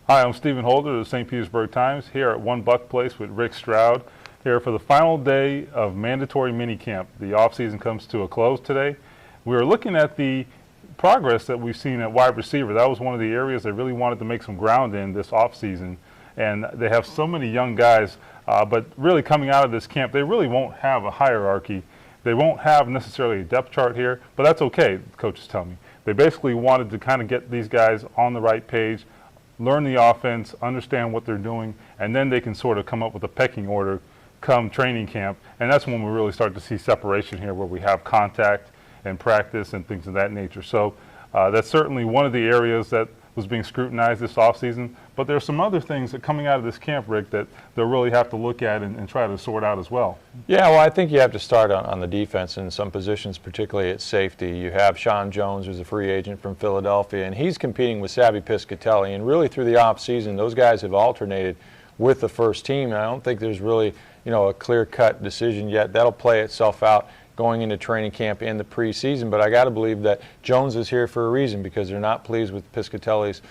Hi, I'm Stephen Holder of the St. Petersburg Times here at One Buck Place with Rick Stroud here for the final day of mandatory minicamp. The offseason comes to a close today. We are looking at the progress that we've seen at wide receiver. That was one of the areas they really wanted to make some ground in this offseason. And they have so many young guys, but really coming out of this camp, they really won't have a hierarchy. They won't have necessarily a depth chart here, but that's okay, the coaches tell me. They basically wanted to kind of get these guys on the right page, learn the offense, understand what they're doing, and then they can sort of come up with a pecking order come training camp. And that's when we really start to see separation here, where we have contact and practice and things of that nature. So that's certainly one of the areas that was being scrutinized this offseason. But there's some other things that coming out of this camp, Rick, that they'll really have to look at and try to sort out as well. Yeah, well, I think you have to start on the defense in some positions, particularly at safety. You have Sean Jones, who's a free agent from Philadelphia, and he's competing with Sabby Piscitelli. And really through the offseason, those guys have alternated with the first team. And I don't think there's really, a clear-cut decision yet. That'll play itself out going into training camp in the preseason, but I got to believe that Jones is here for a reason, because they're not pleased with Piscitelli's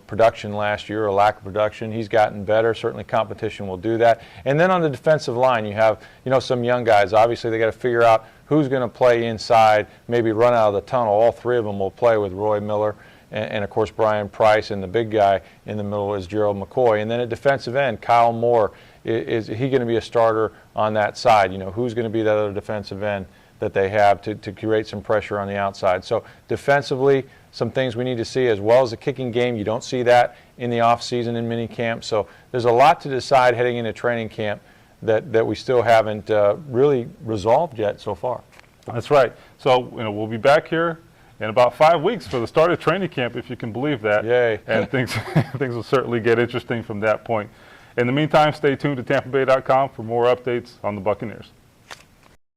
production last year, or lack of production. He's gotten better. Certainly competition will do that. And then on the defensive line, you have some young guys. Obviously they got to figure out who's going to play inside, maybe run out of the tunnel. All three of them will play with Roy Miller and of course Brian Price, and the big guy in the middle is Gerald McCoy. And then at defensive end, Kyle Moore, is he going to be a starter on that side? Who's going to be that other defensive end that they have to create some pressure on the outside? So defensively, some things we need to see, as well as the kicking game. You don't see that in the offseason in minicamp. So there's a lot to decide heading into training camp that we still haven't really resolved yet so far. That's right. So we'll be back here in about 5 weeks for the start of training camp, if you can believe that. Yay. And things will certainly get interesting from that point. In the meantime, stay tuned to TampaBay.com for more updates on the Buccaneers.